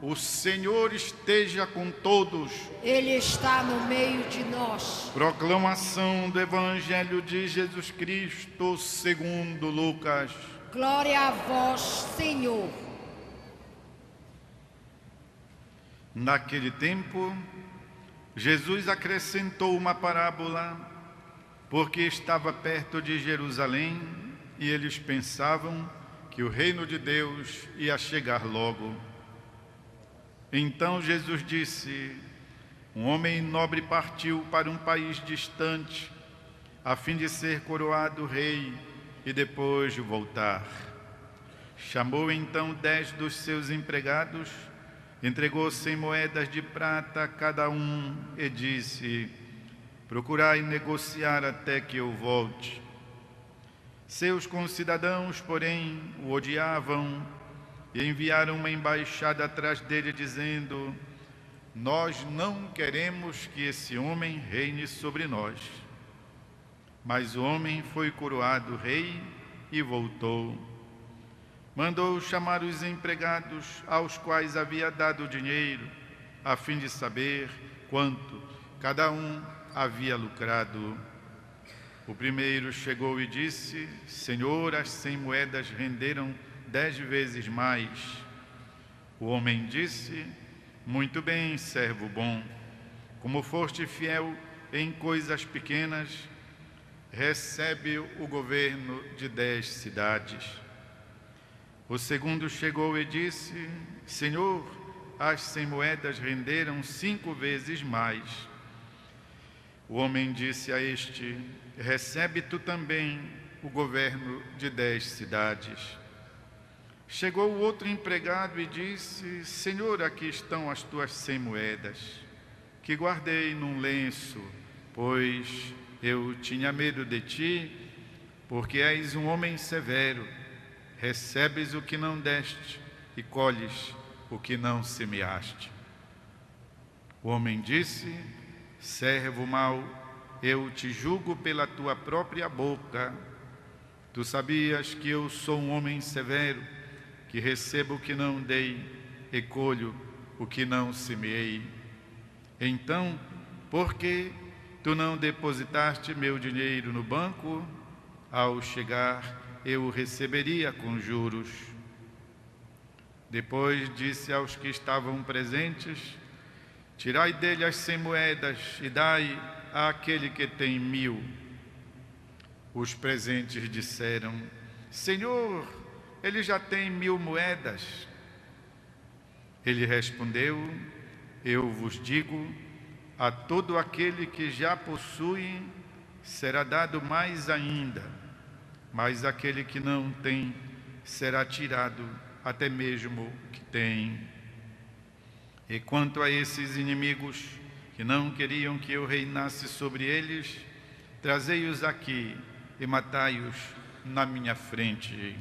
O Senhor esteja com todos. Ele está no meio de nós. Proclamação do Evangelho de Jesus Cristo segundo Lucas. Glória a vós, Senhor. Naquele tempo, Jesus acrescentou uma parábola, porque estava perto de Jerusalém e eles pensavam que o reino de Deus ia chegar logo. Então Jesus disse: um homem nobre partiu para um país distante, a fim de ser coroado rei e depois voltar. Chamou então 10 dos seus empregados, entregou 100 moedas de prata a cada um e disse: procurai negociar até que eu volte. Seus concidadãos, porém, o odiavam e enviaram uma embaixada atrás dele, dizendo: nós não queremos que esse homem reine sobre nós. Mas o homem foi coroado rei e voltou. Mandou chamar os empregados aos quais havia dado o dinheiro, a fim de saber quanto cada um havia lucrado. O primeiro chegou e disse: Senhor, as 100 moedas renderam 10 vezes mais. O homem disse: muito bem, servo bom, como foste fiel em coisas pequenas, recebe o governo de 10 cidades. O segundo chegou e disse: Senhor, as 100 moedas renderam 5 vezes mais. O homem disse a este: recebe tu também o governo de 10 cidades. Chegou o outro empregado e disse: Senhor, aqui estão as tuas 100 moedas, que guardei num lenço, pois eu tinha medo de ti, porque és um homem severo. Recebes o que não deste e colhes o que não semeaste. O homem disse: servo mau, eu te julgo pela tua própria boca. Tu sabias que eu sou um homem severo, que recebo o que não dei e colho o que não semeei. Então, por que tu não depositaste meu dinheiro no banco? Ao chegar, eu o receberia com juros. Depois disse aos que estavam presentes: tirai dele as 100 moedas e dai àquele que tem 1000. Os presentes disseram: Senhor, ele já tem 1000 moedas. Ele respondeu: eu vos digo, a todo aquele que já possui será dado mais ainda, mas aquele que não tem será tirado até mesmo o que tem. E quanto a esses inimigos que não queriam que eu reinasse sobre eles, trazei-os aqui e matai-os na minha frente.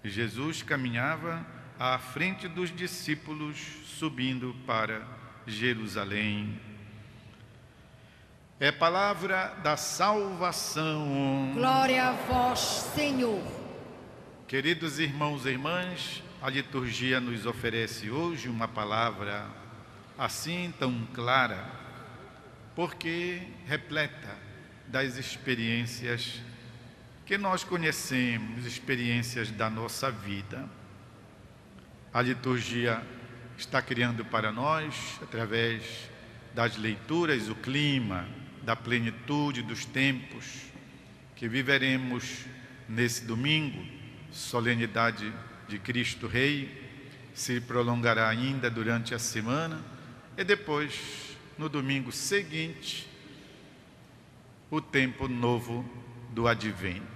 Jesus caminhava à frente dos discípulos, subindo para Jerusalém. É palavra da salvação. Glória a vós, Senhor. Queridos irmãos e irmãs, a liturgia nos oferece hoje uma palavra assim tão clara, porque repleta das experiências que nós conhecemos, experiências da nossa vida. A liturgia está criando para nós, através das leituras, o clima da plenitude dos tempos que viveremos nesse domingo, solenidade de Cristo Rei, se prolongará ainda durante a semana, e depois, no domingo seguinte, o tempo novo do Advento.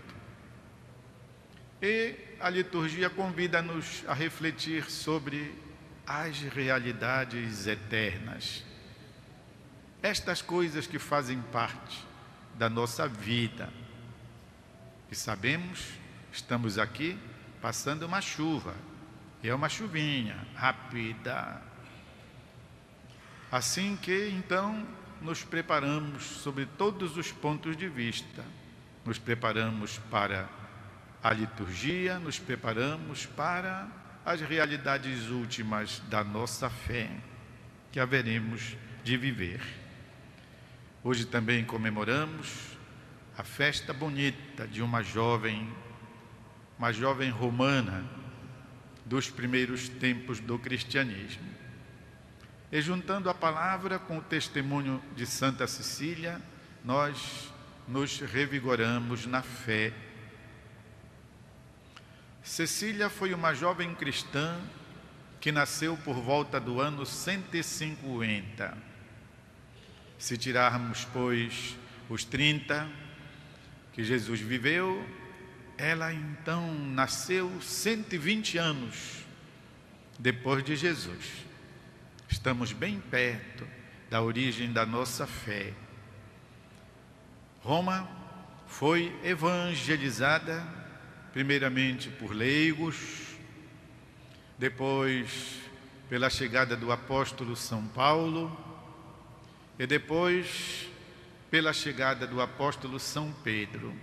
E a liturgia convida-nos a refletir sobre as realidades eternas. Estas coisas que fazem parte da nossa vida. E sabemos, estamos aqui passando uma chuva. E é uma chuvinha rápida. Assim que, então, nos preparamos sobre todos os pontos de vista. Nos preparamos para a liturgia, nos preparamos para as realidades últimas da nossa fé que haveremos de viver. Hoje também comemoramos a festa bonita de uma jovem romana dos primeiros tempos do cristianismo. E juntando a palavra com o testemunho de Santa Cecília, nós nos revigoramos na fé. Cecília foi uma jovem cristã que nasceu por volta do ano 150. Se tirarmos, pois, os 30 que Jesus viveu, ela então nasceu 120 anos depois de Jesus. Estamos bem perto da origem da nossa fé. Roma foi evangelizada primeiramente por leigos, depois pela chegada do apóstolo São Paulo e depois pela chegada do apóstolo São Pedro.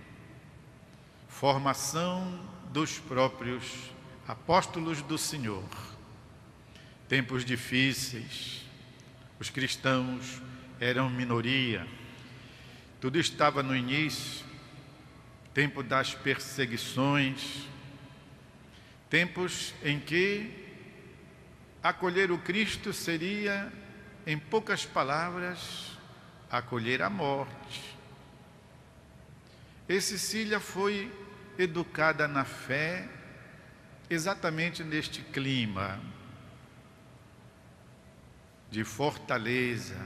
Formação dos próprios apóstolos do Senhor. Tempos difíceis, os cristãos eram minoria, tudo estava no início, tempo das perseguições, tempos em que acolher o Cristo seria, em poucas palavras, acolher a morte. E Cecília foi educada na fé exatamente neste clima de fortaleza,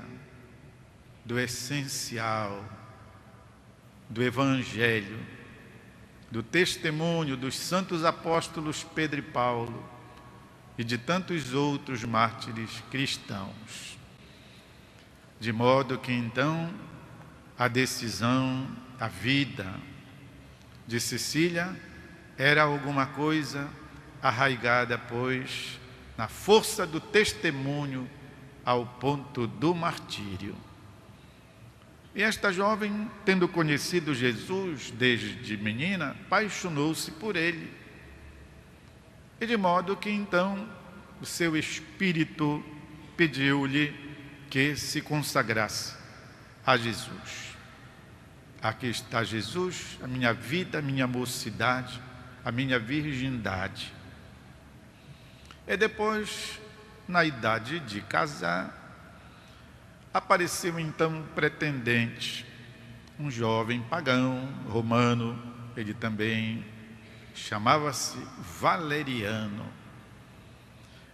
do essencial, do Evangelho, do testemunho dos santos apóstolos Pedro e Paulo e de tantos outros mártires cristãos. De modo que então a decisão, a vida de Cecília era alguma coisa arraigada, pois, na força do testemunho ao ponto do martírio. E esta jovem, tendo conhecido Jesus desde menina, apaixonou-se por ele. E de modo que então o seu espírito pediu-lhe que se consagrasse a Jesus. Aqui está Jesus, a minha vida, a minha mocidade, a minha virgindade. E depois, na idade de casar, apareceu então um pretendente, um jovem pagão romano, ele também chamava-se Valeriano.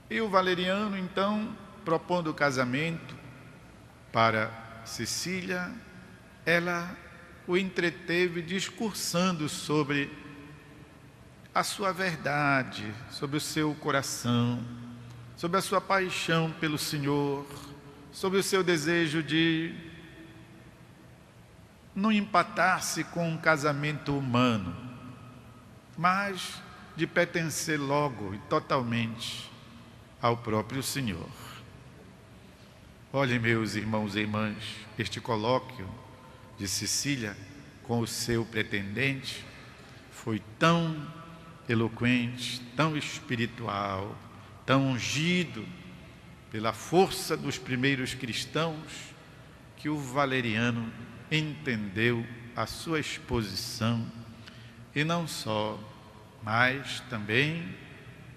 E o Valeriano então, propondo o casamento para Cecília, ela o entreteve discursando sobre a sua verdade, sobre o seu coração, sobre a sua paixão pelo Senhor, sobre o seu desejo de não empatar-se com um casamento humano, mas de pertencer logo e totalmente ao próprio Senhor. Olhem, meus irmãos e irmãs, este colóquio de Cecília com o seu pretendente foi tão eloquente, tão espiritual, tão ungido pela força dos primeiros cristãos, que o Valeriano entendeu a sua exposição e não só, mas também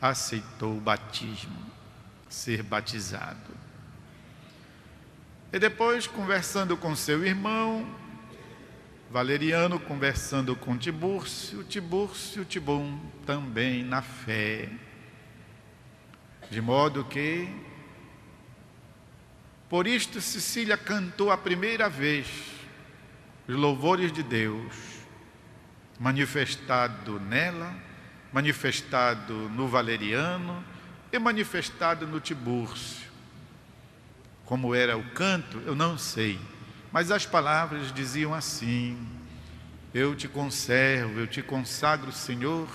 aceitou o batismo, ser batizado. E depois, conversando com seu irmão, Valeriano conversando com Tibúrcio Tibum também na fé, de modo que, por isto, Cecília cantou a primeira vez os louvores de Deus, manifestado nela, manifestado no Valeriano e manifestado no Tibúrcio. Como era o canto, eu não sei, mas as palavras diziam assim: eu te conservo, eu te consagro, Senhor,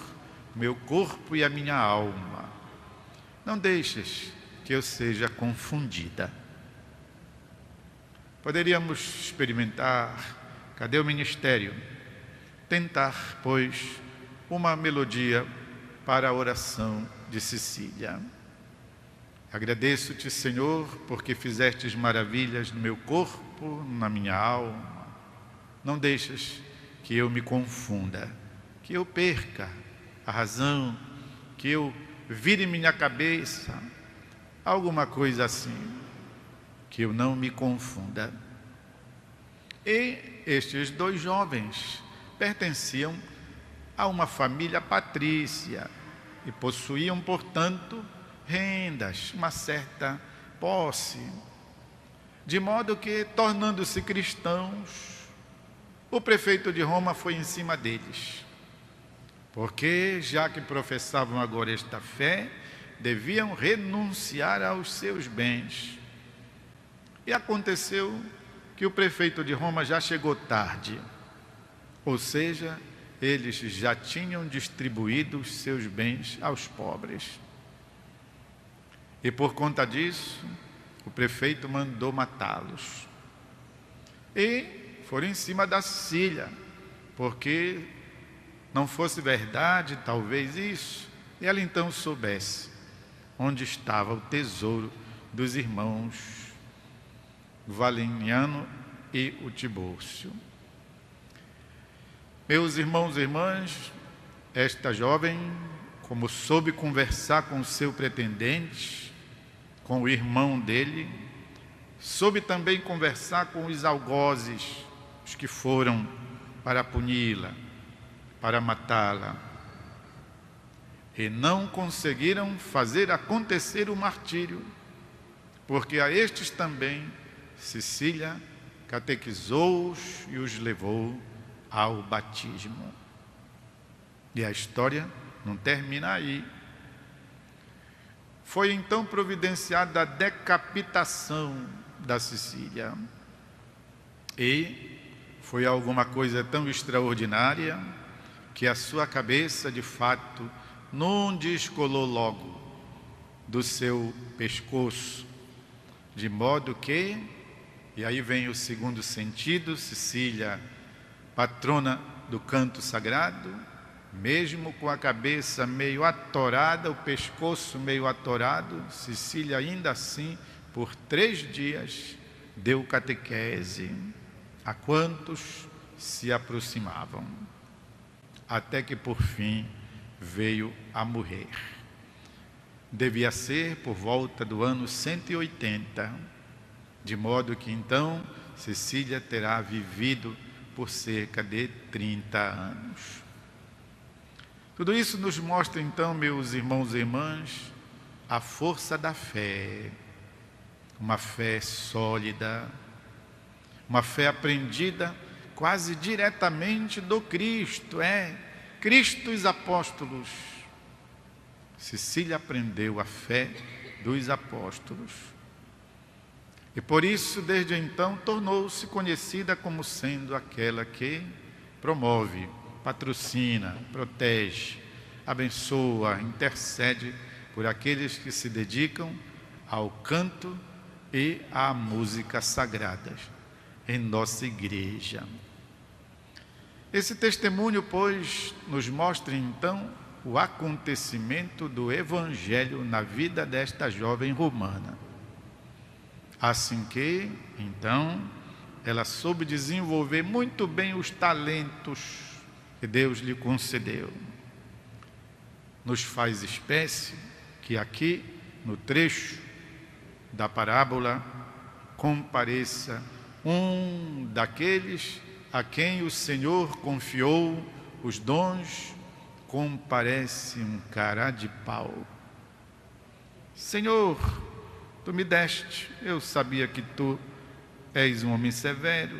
meu corpo e a minha alma. Não deixes que eu seja confundida. Poderíamos experimentar, cadê o ministério? Tentar, pois, uma melodia para a oração de Sicília. Agradeço-te, Senhor, porque fizestes maravilhas no meu corpo, na minha alma. Não deixas que eu me confunda, que eu perca a razão, que eu vire minha cabeça, alguma coisa assim, que eu não me confunda. E estes dois jovens pertenciam a uma família patrícia e possuíam, portanto, rendas, uma certa posse, de modo que, tornando-se cristãos, o prefeito de Roma foi em cima deles, porque, já que professavam agora esta fé, deviam renunciar aos seus bens. E aconteceu que o prefeito de Roma já chegou tarde, ou seja, eles já tinham distribuído os seus bens aos pobres. E por conta disso, o prefeito mandou matá-los. E foram em cima da Sicília, porque não fosse verdade, talvez isso, e ela então soubesse onde estava o tesouro dos irmãos Valeriano e o Tibúrcio. Meus irmãos e irmãs, esta jovem, como soube conversar com o seu pretendente, com o irmão dele, soube também conversar com os algozes, os que foram para puni-la, para matá-la, e não conseguiram fazer acontecer o martírio, porque a estes também Sicília catequizou-os e os levou ao batismo. E a história não termina aí. Foi então providenciada a decapitação da Sicília. E foi alguma coisa tão extraordinária que a sua cabeça, de fato, não descolou logo do seu pescoço, de modo que, e aí vem o segundo sentido, Sicília, patrona do canto sagrado, mesmo com a cabeça meio atorada, o pescoço meio atorado, Sicília ainda assim, por 3 dias, deu catequese a quantos se aproximavam, até que por fim veio a morrer. Devia ser por volta do ano 180, de modo que então Sicília terá vivido por cerca de 30 anos. Tudo isso nos mostra então, meus irmãos e irmãs, a força da fé, uma fé sólida, uma fé aprendida quase diretamente do Cristo, Cristo e os apóstolos. Sicília aprendeu a fé dos apóstolos. E por isso, desde então, tornou-se conhecida como sendo aquela que promove, patrocina, protege, abençoa, intercede por aqueles que se dedicam ao canto e à música sagradas em nossa igreja. Esse testemunho, pois, nos mostra então o acontecimento do Evangelho na vida desta jovem romana. Assim que, então, ela soube desenvolver muito bem os talentos que Deus lhe concedeu. Nos faz espécie que aqui, no trecho da parábola, compareça um daqueles a quem o Senhor confiou os dons, comparece um cara de pau. Senhor, tu me deste, eu sabia que tu és um homem severo,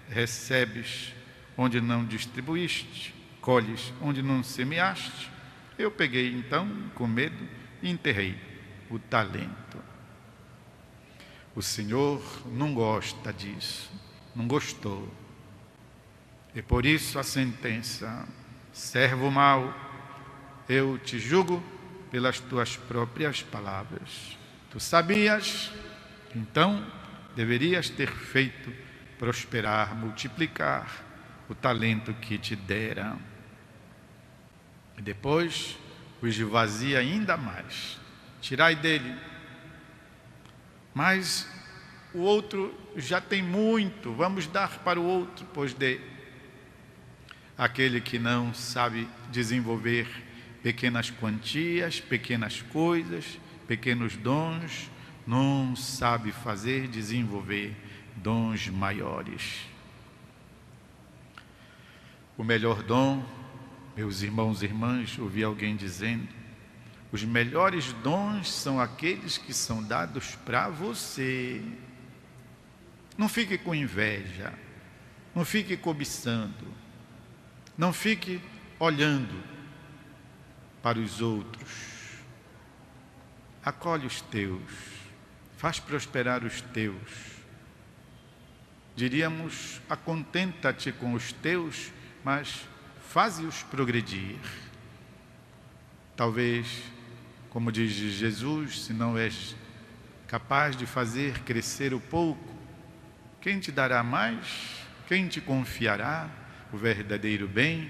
recebes onde não distribuíste, colhes onde não semeaste. Eu peguei então, com medo, e enterrei o talento. O Senhor não gosta disso, não gostou. E por isso a sentença: servo mau, eu te julgo pelas tuas próprias palavras. Tu sabias, então deverias ter feito prosperar, multiplicar o talento que te dera. E depois o esvazia ainda mais. Tirai dele. Mas o outro já tem muito, vamos dar para o outro, pois dê. Aquele que não sabe desenvolver pequenas quantias, pequenas coisas, pequenos dons, não sabe desenvolver dons maiores. O melhor dom, meus irmãos e irmãs, ouvi alguém dizendo, os melhores dons são aqueles que são dados para você. Não fique com inveja, não fique cobiçando, não fique olhando para os outros. Acolhe os teus, faz prosperar os teus. Diríamos, acontenta-te com os teus, mas faze-os progredir. Talvez, como diz Jesus, se não és capaz de fazer crescer o pouco, quem te dará mais? Quem te confiará o verdadeiro bem?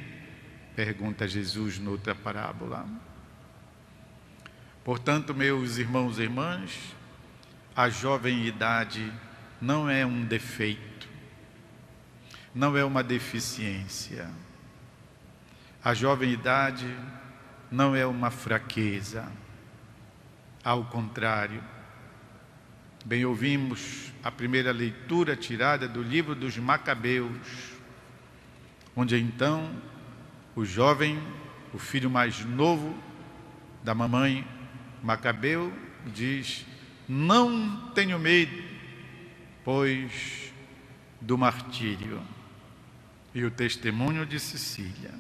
Pergunta Jesus noutra parábola. Portanto, meus irmãos e irmãs, a jovem idade não é um defeito, não é uma deficiência. A jovem idade não é uma fraqueza. Ao contrário, bem ouvimos a primeira leitura tirada do livro dos Macabeus, onde então o jovem, o filho mais novo da mamãe Macabeu, diz: não tenho medo, pois do martírio. E o testemunho de Cecília: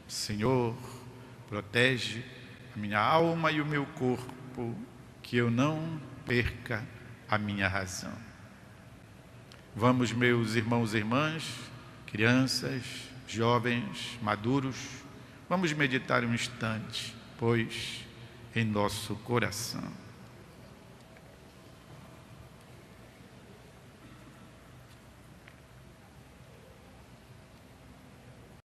Senhor, protege a minha alma e o meu corpo, que eu não perca a minha razão. Vamos, meus irmãos e irmãs, crianças, jovens, maduros, vamos meditar um instante, pois em nosso coração.